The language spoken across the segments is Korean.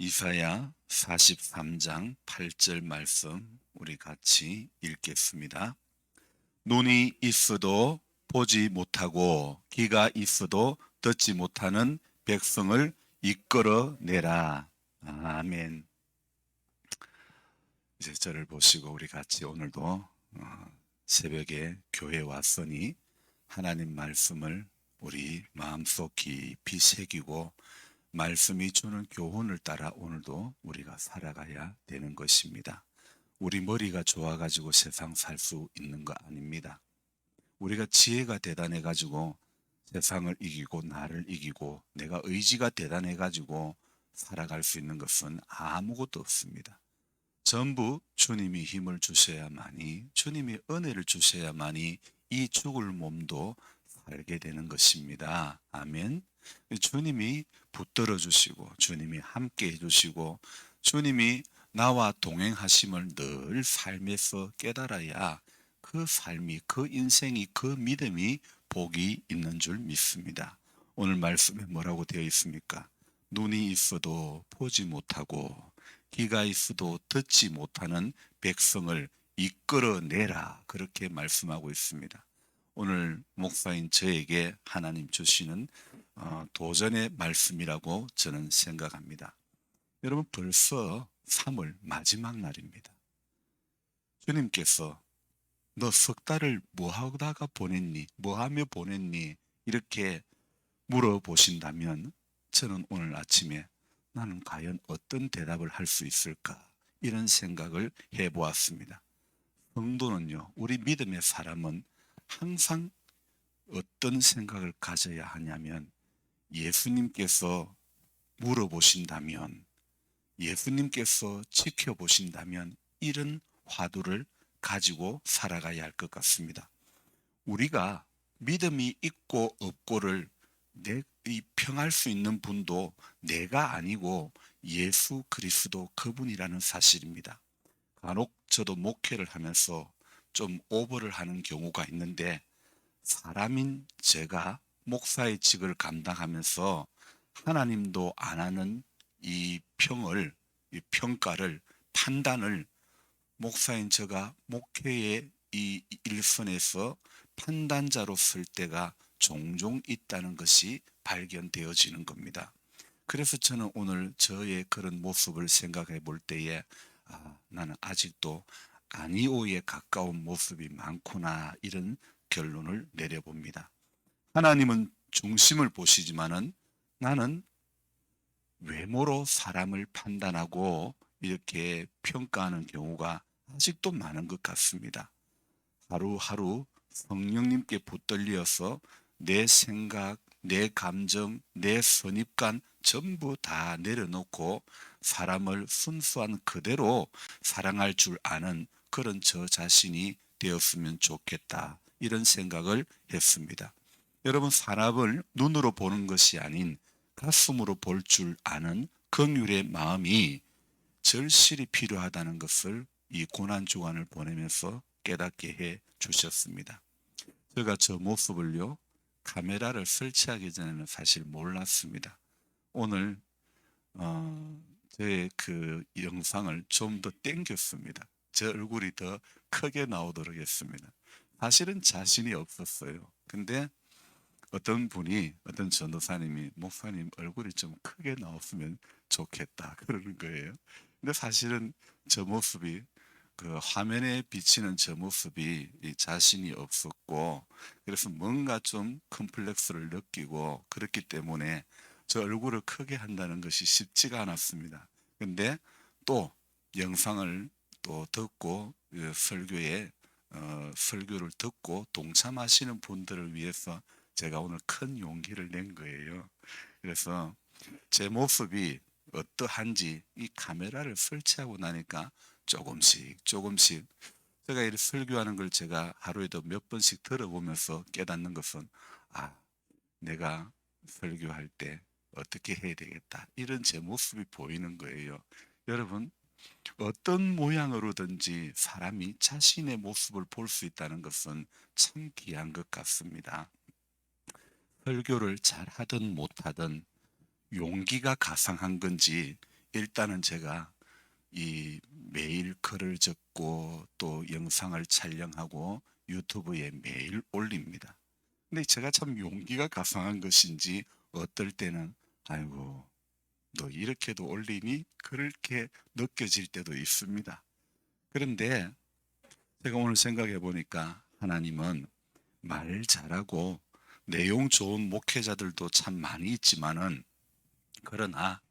이사야 43장 8절 말씀 우리 같이 읽겠습니다. 눈이 있어도 보지 못하고 귀가 있어도 듣지 못하는 백성을 이끌어내라. 아멘. 이제 저를 보시고 우리 같이 오늘도 새벽에 교회 왔으니 하나님 말씀을 우리 마음속 깊이 새기고 말씀이 주는 교훈을 따라 오늘도 우리가 살아가야 되는 것입니다. 우리 머리가 좋아가지고 세상 살 수 있는 거 아닙니다. 우리가 지혜가 대단해가지고 세상을 이기고 나를 이기고 내가 의지가 대단해가지고 살아갈 수 있는 것은 아무것도 없습니다. 전부 주님이 힘을 주셔야만이, 주님이 은혜를 주셔야만이 이 죽을 몸도 살게 되는 것입니다. 아멘. 주님이 붙들어 주시고 주님이 함께 해주시고 주님이 나와 동행하심을 늘 삶에서 깨달아야 그 삶이, 그 인생이, 그 믿음이 복이 있는 줄 믿습니다. 오늘 말씀에 뭐라고 되어 있습니까? 눈이 있어도 보지 못하고 귀가 있어도 듣지 못하는 백성을 이끌어내라, 그렇게 말씀하고 있습니다. 오늘 목사인 저에게 하나님 주시는 도전의 말씀이라고 저는 생각합니다. 여러분, 벌써 3월 마지막 날입니다. 주님께서 너 석 달을 뭐 하다가 보냈니? 뭐 하며 보냈니? 이렇게 물어보신다면 저는 오늘 아침에 나는 과연 어떤 대답을 할 수 있을까? 이런 생각을 해보았습니다. 성도는요, 우리 믿음의 사람은 항상 어떤 생각을 가져야 하냐면, 예수님께서 물어보신다면, 예수님께서 지켜보신다면 이런 화두를 가지고 살아가야 할 것 같습니다. 우리가 믿음이 있고 없고를 평할 수 있는 분도 내가 아니고 예수 그리스도 그분이라는 사실입니다. 간혹 저도 목회를 하면서 좀 오버를 하는 경우가 있는데, 사람인 제가 목사의 직을 감당하면서 하나님도 안 하는 이 평가를, 판단을 목사인 제가 목회의 이 일선에서 판단자로 쓸 때가 종종 있다는 것이 발견되어지는 겁니다. 그래서 저는 오늘 저의 그런 모습을 생각해 볼 때에 나는 아직도 아니오에 가까운 모습이 많구나, 이런 결론을 내려봅니다. 하나님은 중심을 보시지만은 나는 외모로 사람을 판단하고 이렇게 평가하는 경우가 아직도 많은 것 같습니다. 하루하루 성령님께 붙들려서 내 생각, 내 감정, 내 선입관 전부 다 내려놓고 사람을 순수한 그대로 사랑할 줄 아는 그런 저 자신이 되었으면 좋겠다, 이런 생각을 했습니다. 여러분, 사람을 눈으로 보는 것이 아닌 가슴으로 볼 줄 아는 긍휼의 마음이 절실히 필요하다는 것을 이 고난주간을 보내면서 깨닫게 해 주셨습니다. 제가 저 모습을요, 카메라를 설치하기 전에는 사실 몰랐습니다. 오늘 저의 그 영상을 좀 더 당겼습니다. 제 얼굴이 더 크게 나오도록 했습니다. 사실은 자신이 없었어요. 근데 어떤 전도사님이 목사님 얼굴이 좀 크게 나왔으면 좋겠다 그러는 거예요. 근데 사실은 저 모습이, 그 화면에 비치는 저 모습이 자신이 없었고, 그래서 뭔가 좀 컴플렉스를 느끼고 그렇기 때문에 저 얼굴을 크게 한다는 것이 쉽지가 않았습니다. 근데 또 영상을 또 듣고 설교를 듣고 동참하시는 분들을 위해서 제가 오늘 큰 용기를 낸 거예요. 그래서 제 모습이 어떠한지 이 카메라를 설치하고 나니까 조금씩 제가 이렇게 설교하는 걸 제가 하루에도 몇 번씩 들어보면서 깨닫는 것은, 내가 설교할 때 어떻게 해야 되겠다, 이런 제 모습이 보이는 거예요. 여러분, 어떤 모양으로든지 사람이 자신의 모습을 볼 수 있다는 것은 참 귀한 것 같습니다. 설교를 잘하든 못하든 용기가 가상한 건지 일단은 제가 이 매일 글을 적고 또 영상을 촬영하고 유튜브에 매일 올립니다. 근데 제가 참 용기가 가상한 것인지 어떨 때는 아이고 너 이렇게도 올리니 그렇게 느껴질 때도 있습니다. 그런데 제가 오늘 생각해 보니까 하나님은 말 잘하고 내용 좋은 목회자들도 참 많이 있지만은 그러나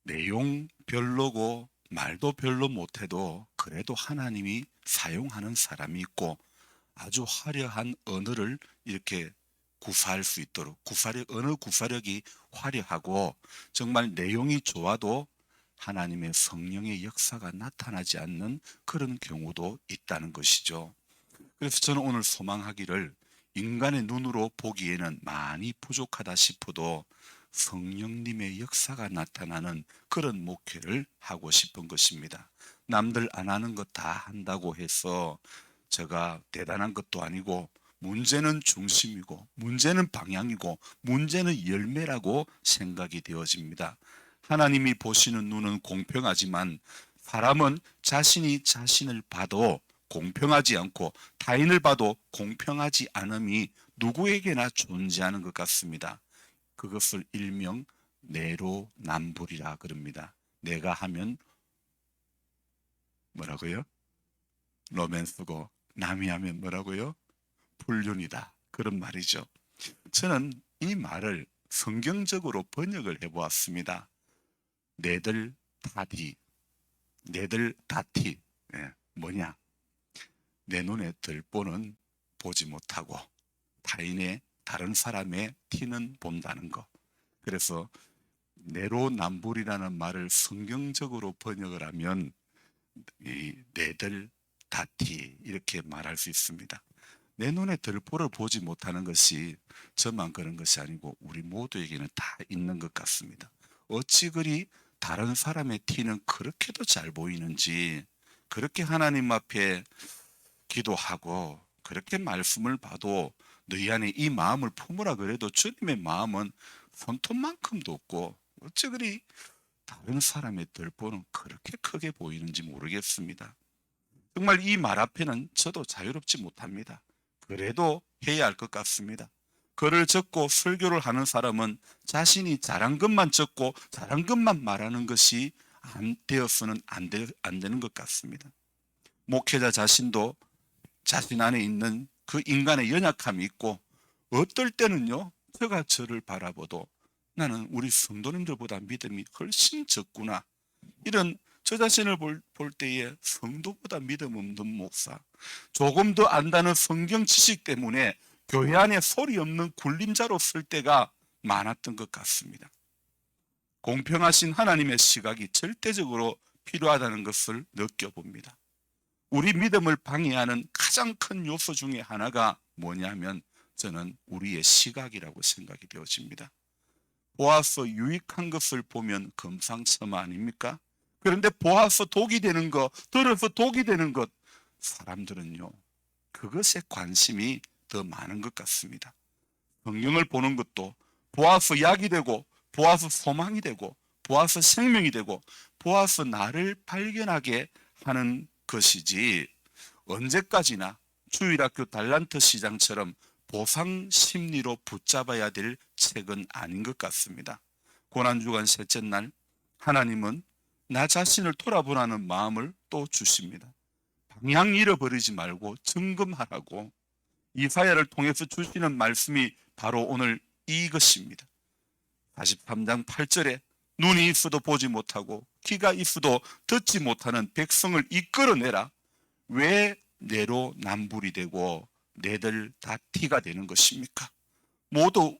내용 별로고 말도 별로 못해도 그래도 하나님이 사용하는 사람이 있고 아주 화려한 언어를 이렇게 구사할 수 있도록 언어 구사력이 화려하고 정말 내용이 좋아도 하나님의 성령의 역사가 나타나지 않는 그런 경우도 있다는 것이죠. 그래서 저는 오늘 소망하기를 인간의 눈으로 보기에는 많이 부족하다 싶어도 성령님의 역사가 나타나는 그런 목회를 하고 싶은 것입니다. 남들 안 하는 것 다 한다고 해서 제가 대단한 것도 아니고 문제는 중심이고 문제는 방향이고 문제는 열매라고 생각이 되어집니다. 하나님이 보시는 눈은 공평하지만 사람은 자신이 자신을 봐도 공평하지 않고 타인을 봐도 공평하지 않음이 누구에게나 존재하는 것 같습니다. 그것을 일명 내로남불이라 그럽니다. 내가 하면 뭐라고요? 로맨스고 남이 하면 뭐라고요? 불륜이다. 그런 말이죠. 저는 이 말을 성경적으로 번역을 해보았습니다. 내들 다디, 내들 다티. 뭐냐? 내 눈에 들보는 보지 못하고 다른 사람의 티는 본다는 거. 그래서 내로남불이라는 말을 성경적으로 번역을 하면 이 내들 다티 이렇게 말할 수 있습니다. 내 눈에 들보를 보지 못하는 것이 저만 그런 것이 아니고 우리 모두에게는 다 있는 것 같습니다. 어찌 그리 다른 사람의 티는 그렇게도 잘 보이는지 그렇게 하나님 앞에 기도하고 그렇게 말씀을 봐도 너희 안에 이 마음을 품으라 그래도 주님의 마음은 손톱만큼도 없고 어찌 그리 다른 사람의 들보는 그렇게 크게 보이는지 모르겠습니다. 정말 이 말 앞에는 저도 자유롭지 못합니다. 그래도 해야 할 것 같습니다. 글을 적고 설교를 하는 사람은 자신이 잘한 것만 적고 잘한 것만 말하는 것이 안 되어서는 안 되는 것 같습니다. 목회자 자신도 자신 안에 있는 그 인간의 연약함이 있고 어떨 때는요 제가 저를 바라보도 나는 우리 성도님들보다 믿음이 훨씬 적구나 이런 저 자신을 볼 때에 성도보다 믿음 없는 목사 조금 더 안다는 성경 지식 때문에 교회 안에 소리 없는 굴림자로 쓸 때가 많았던 것 같습니다. 공평하신 하나님의 시각이 절대적으로 필요하다는 것을 느껴봅니다. 우리 믿음을 방해하는 가장 큰 요소 중에 하나가 뭐냐면 저는 우리의 시각이라고 생각이 되어집니다. 보아서 유익한 것을 보면 금상첨화 아닙니까? 그런데 보아서 독이 되는 것, 들어서 독이 되는 것, 사람들은요 그것에 관심이 더 많은 것 같습니다. 성경을 보는 것도 보아서 약이 되고 보아서 소망이 되고 보아서 생명이 되고 보아서 나를 발견하게 하는 것이지 언제까지나 주일학교 달란트 시장처럼 보상 심리로 붙잡아야 될 책은 아닌 것 같습니다. 고난주간 셋째 날 하나님은 나 자신을 돌아보라는 마음을 또 주십니다. 방향 잃어버리지 말고 점검하라고 이사야를 통해서 주시는 말씀이 바로 오늘 이것입니다. 43장 8절에 눈이 있어도 보지 못하고 귀가 있어도 듣지 못하는 백성을 이끌어내라. 왜 내로남불이 되고 내들 다 티가 되는 것입니까?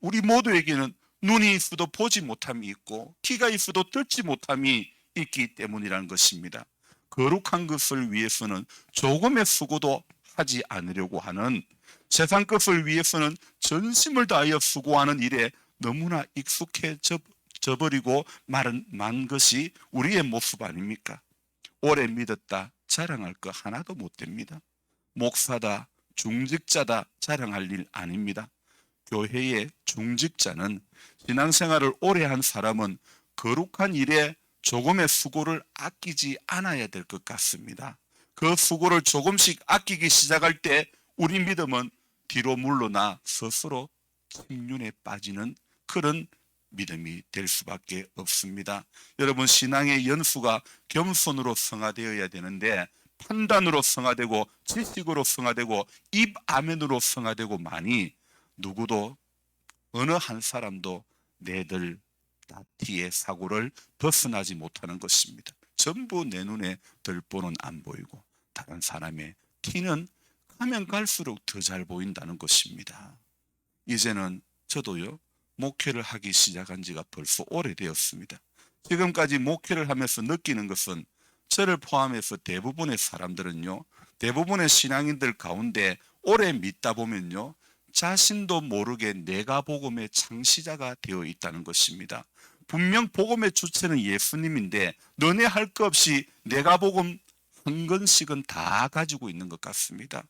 우리 모두에게는 눈이 있어도 보지 못함이 있고 귀가 있어도 듣지 못함이 있기 때문이라는 것입니다. 거룩한 것을 위해서는 조금의 수고도 하지 않으려고 하는 세상 것을 위해서는 전심을 다하여 수고하는 일에 너무나 익숙해져 버리고 만 것이 우리의 모습 아닙니까? 오래 믿었다 자랑할 거 하나도 못 됩니다. 목사다 중직자다 자랑할 일 아닙니다. 교회의 중직자는 신앙생활을 오래 한 사람은 거룩한 일에 조금의 수고를 아끼지 않아야 될 것 같습니다. 그 수고를 조금씩 아끼기 시작할 때 우리 믿음은 뒤로 물러나 스스로 침륜에 빠지는 그런 믿음이 될 수밖에 없습니다. 여러분, 신앙의 연수가 겸손으로 성화되어야 되는데 판단으로 성화되고 지식으로 성화되고 입 아멘으로 성화되고 많이 누구도 어느 한 사람도 내들 다티의 사고를 벗어나지 못하는 것입니다. 전부 내 눈에 들보는 안 보이고 다른 사람의 티는 가면 갈수록 더 잘 보인다는 것입니다. 이제는 저도요, 목회를 하기 시작한 지가 벌써 오래되었습니다. 지금까지 목회를 하면서 느끼는 것은 저를 포함해서 대부분의 사람들은요, 대부분의 신앙인들 가운데 오래 믿다 보면요, 자신도 모르게 내가 복음의 창시자가 되어 있다는 것입니다. 분명 복음의 주체는 예수님인데 너네 할 것 없이 내가 복음 한 건씩은 다 가지고 있는 것 같습니다.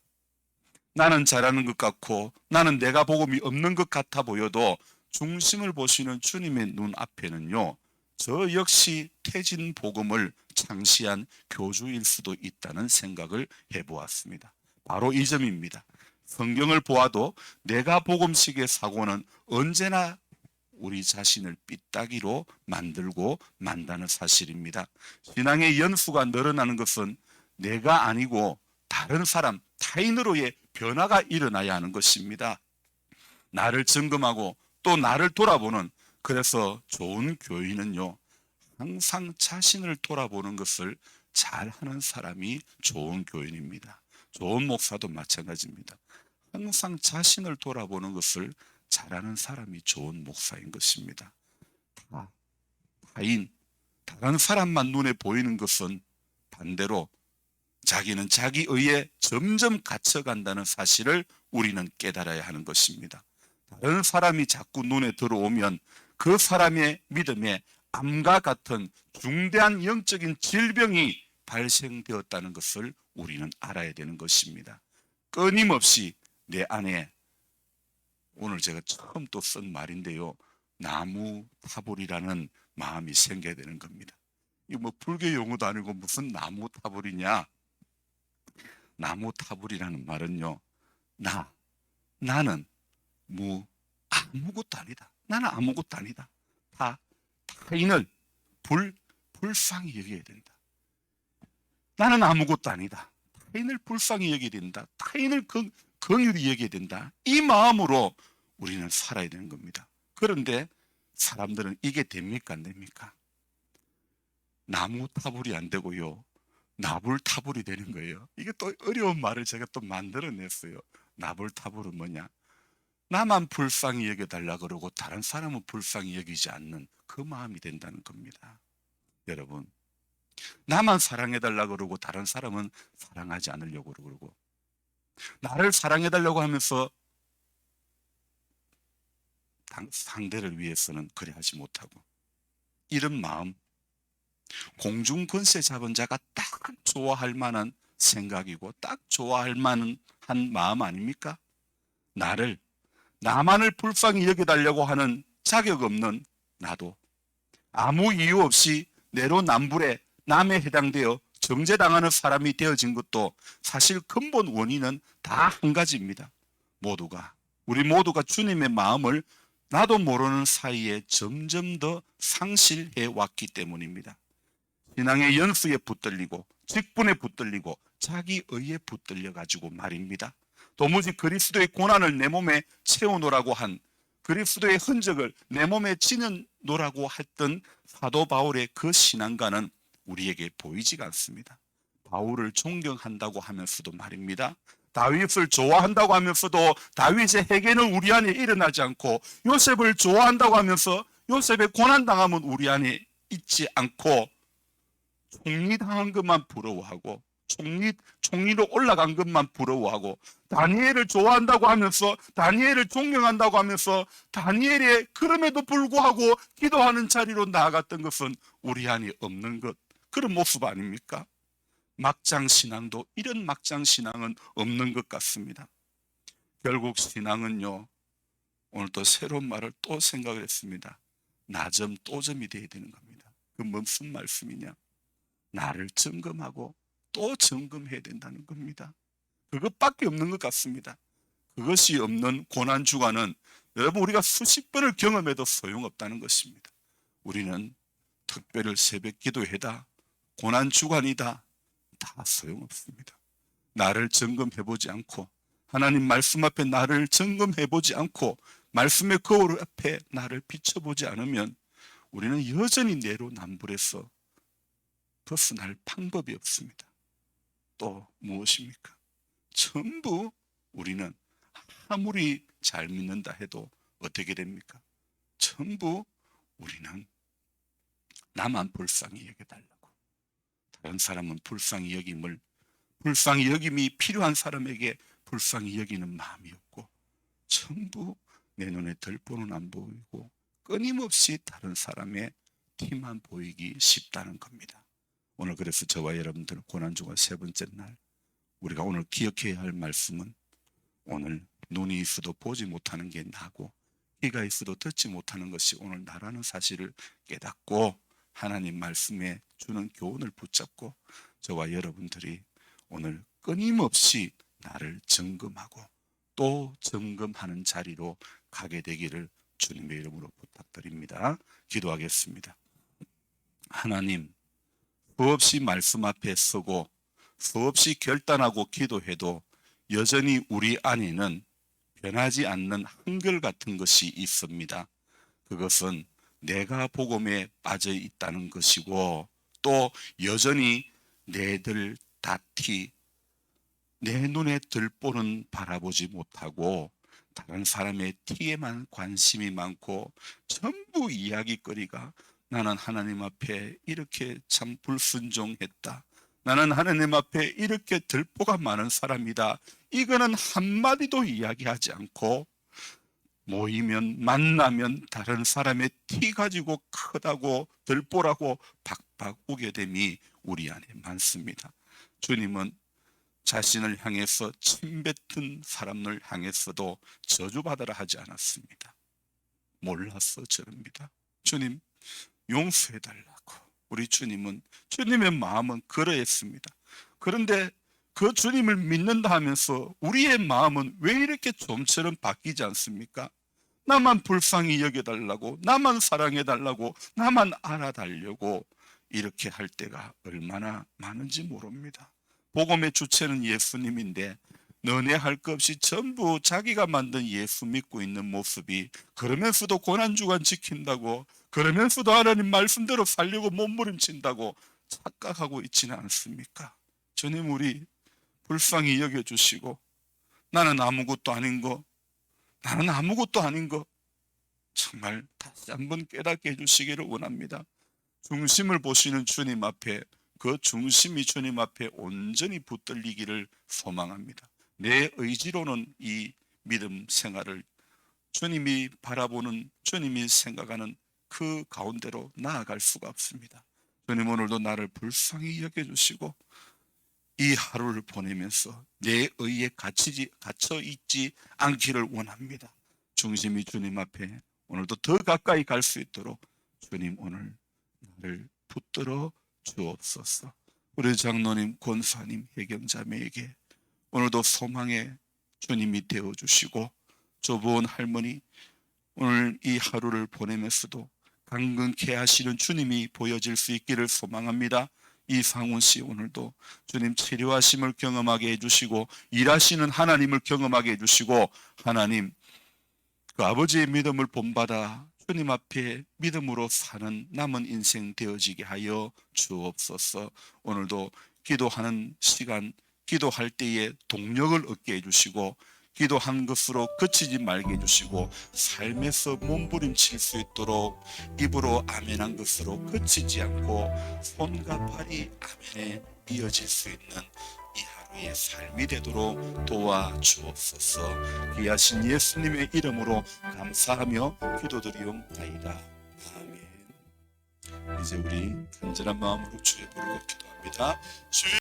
나는 잘하는 것 같고 나는 내가 복음이 없는 것 같아 보여도 중심을 보시는 주님의 눈앞에는요, 저 역시 태진 복음을 창시한 교주일 수도 있다는 생각을 해보았습니다. 바로 이 점입니다. 성경을 보아도 내가 복음식의 사고는 언제나 우리 자신을 삐딱이로 만들고 만다는 사실입니다. 신앙의 연수가 늘어나는 것은 내가 아니고 다른 사람, 타인으로의 변화가 일어나야 하는 것입니다. 나를 점검하고 또 나를 돌아보는, 그래서 좋은 교인은요, 항상 자신을 돌아보는 것을 잘하는 사람이 좋은 교인입니다. 좋은 목사도 마찬가지입니다. 항상 자신을 돌아보는 것을 잘하는 사람이 좋은 목사인 것입니다. 타인, 다른 사람만 눈에 보이는 것은 반대로 자기는 자기 의에 점점 갇혀간다는 사실을 우리는 깨달아야 하는 것입니다. 다른 사람이 자꾸 눈에 들어오면 그 사람의 믿음에 암과 같은 중대한 영적인 질병이 발생되었다는 것을 우리는 알아야 되는 것입니다. 끊임없이 내 안에, 오늘 제가 처음 또 쓴 말인데요, 나무 타불이라는 마음이 생겨야 되는 겁니다. 이거 뭐 불교 용어도 아니고 무슨 나무 타불이냐. 나무 타불이라는 말은요, 나는 아무것도 아니다. 나는 아무것도 아니다. 타인을 불쌍히 여겨야 된다. 나는 아무것도 아니다. 타인을 불쌍히 여겨야 된다. 타인을 긍휼히 여겨야 된다. 이 마음으로 우리는 살아야 되는 겁니다. 그런데 사람들은 이게 됩니까, 안 됩니까? 나무 타불이 안 되고요, 나불 타불이 되는 거예요. 이게 또 어려운 말을 제가 또 만들어냈어요. 나불 타불은 뭐냐? 나만 불쌍히 여겨달라 그러고 다른 사람은 불쌍히 여기지 않는 그 마음이 된다는 겁니다. 여러분, 나만 사랑해달라 그러고 다른 사람은 사랑하지 않으려고 그러고, 나를 사랑해달라고 하면서 상대를 위해서는 그래 하지 못하고, 이런 마음, 공중 권세 잡은 자가 딱 좋아할 만한 생각이고 딱 좋아할 만한 마음 아닙니까? 나만을 불쌍히 여겨달라고 하는 자격 없는 나도 아무 이유 없이 내로남불에 남에 해당되어 정죄당하는 사람이 되어진 것도 사실 근본 원인은 다 한 가지입니다. 우리 모두가 주님의 마음을 나도 모르는 사이에 점점 더 상실해 왔기 때문입니다. 신앙의 연수에 붙들리고 직분에 붙들리고 자기 의에 붙들려 가지고 말입니다. 도무지 그리스도의 고난을 내 몸에 채워놓으라고 한, 그리스도의 흔적을 내 몸에 지녀놓으라고 했던 사도 바울의 그 신앙과는 우리에게 보이지가 않습니다. 바울을 존경한다고 하면서도 말입니다, 다윗을 좋아한다고 하면서도 다윗의 회개는 우리 안에 일어나지 않고, 요셉을 좋아한다고 하면서 요셉의 고난당함은 우리 안에 있지 않고, 총리당한 것만 부러워하고 총리로 올라간 것만 부러워하고, 다니엘을 좋아한다고 하면서 다니엘을 존경한다고 하면서 다니엘의 그럼에도 불구하고 기도하는 자리로 나아갔던 것은 우리 안에 없는 것, 그런 모습 아닙니까? 막장신앙도 이런 막장신앙은 없는 것 같습니다. 결국 신앙은요, 오늘 또 새로운 말을 또 생각을 했습니다. 나점 또점이 되어야 되는 겁니다. 그 무슨 말씀이냐? 나를 점검하고 또 점검해야 된다는 겁니다. 그것밖에 없는 것 같습니다. 그것이 없는 고난주간은 여러분 우리가 수십 번을 경험해도 소용없다는 것입니다. 우리는 특별히 새벽 기도회다, 고난주간이다, 다 소용없습니다. 나를 점검해보지 않고 하나님 말씀 앞에 나를 점검해보지 않고 말씀의 거울 앞에 나를 비춰보지 않으면 우리는 여전히 내로남불해서 벗어날 방법이 없습니다. 또 무엇입니까? 전부 우리는 아무리 잘 믿는다 해도 어떻게 됩니까? 전부 우리는 나만 불쌍히 여겨달라고, 다른 사람은 불쌍히 여김이 필요한 사람에게 불쌍히 여기는 마음이 없고, 전부 내 눈에 들보는 안 보이고 끊임없이 다른 사람의 티만 보이기 쉽다는 겁니다. 오늘 그래서 저와 여러분들 고난주간 세 번째 날 우리가 오늘 기억해야 할 말씀은, 오늘 눈이 있어도 보지 못하는 게 나고 귀가 있어도 듣지 못하는 것이 오늘 나라는 사실을 깨닫고 하나님 말씀에 주는 교훈을 붙잡고 저와 여러분들이 오늘 끊임없이 나를 점검하고 또 점검하는 자리로 가게 되기를 주님의 이름으로 부탁드립니다. 기도하겠습니다. 하나님, 수없이 말씀 앞에 서고 수없이 결단하고 기도해도 여전히 우리 안에는 변하지 않는 한결같은 것이 있습니다. 그것은 내가 복음에 빠져 있다는 것이고, 또 여전히 내들 다티, 내 눈에 들보는 바라보지 못하고 다른 사람의 티에만 관심이 많고 전부 이야기거리가 나는 하나님 앞에 이렇게 참 불순종했다, 나는 하나님 앞에 이렇게 들보가 많은 사람이다, 이거는 한마디도 이야기하지 않고 모이면 만나면 다른 사람의 티 가지고 크다고 들보라고 박박 우게 됨이 우리 안에 많습니다. 주님은 자신을 향해서 침뱉은 사람을 향해서도 저주받아라 하지 않았습니다. 몰라서 저럽니다. 주님 용서해달라고. 우리 주님은, 주님의 마음은 그러했습니다. 그런데 그 주님을 믿는다 하면서 우리의 마음은 왜 이렇게 좀처럼 바뀌지 않습니까? 나만 불쌍히 여겨달라고, 나만 사랑해달라고, 나만 알아달라고 이렇게 할 때가 얼마나 많은지 모릅니다. 복음의 주체는 예수님인데 너네 할 것 없이 전부 자기가 만든 예수 믿고 있는 모습이, 그러면서도 고난주간 지킨다고, 그러면서도 하나님 말씀대로 살려고 몸부림친다고 착각하고 있지는 않습니까? 주님, 우리 불쌍히 여겨주시고 나는 아무것도 아닌 거, 정말 다시 한번 깨닫게 해주시기를 원합니다. 중심을 보시는 주님 앞에, 그 중심이 주님 앞에 온전히 붙들리기를 소망합니다. 내 의지로는 이 믿음 생활을 주님이 바라보는, 주님이 생각하는 그 가운데로 나아갈 수가 없습니다. 주님, 오늘도 나를 불쌍히 여겨주시고 이 하루를 보내면서 내 의에 갇혀 있지 않기를 원합니다. 중심이 주님 앞에 오늘도 더 가까이 갈 수 있도록 주님 오늘 나를 붙들어 주옵소서. 우리 장로님, 권사님, 해경자매에게 오늘도 소망의 주님이 되어주시고, 조보은 할머니 오늘 이 하루를 보내면서도 강건케 하시는 주님이 보여질 수 있기를 소망합니다. 이상훈 씨 오늘도 주님 치료하심을 경험하게 해주시고 일하시는 하나님을 경험하게 해주시고, 하나님 그 아버지의 믿음을 본받아 주님 앞에 믿음으로 사는 남은 인생 되어지게 하여 주옵소서. 오늘도 기도하는 시간, 기도할 때에 동력을 얻게 해주시고 기도한 것으로 그치지 말게 해주시고 삶에서 몸부림칠 수 있도록 입으로 아멘한 것으로 그치지 않고 손과 발이 아멘에 이어질 수 있는 이 하루의 삶이 되도록 도와주옵소서. 귀하신 예수님의 이름으로 감사하며 기도드리옵나이다. 아멘. 이제 우리 간절한 마음으로 주의 부르고 기도합니다. 주의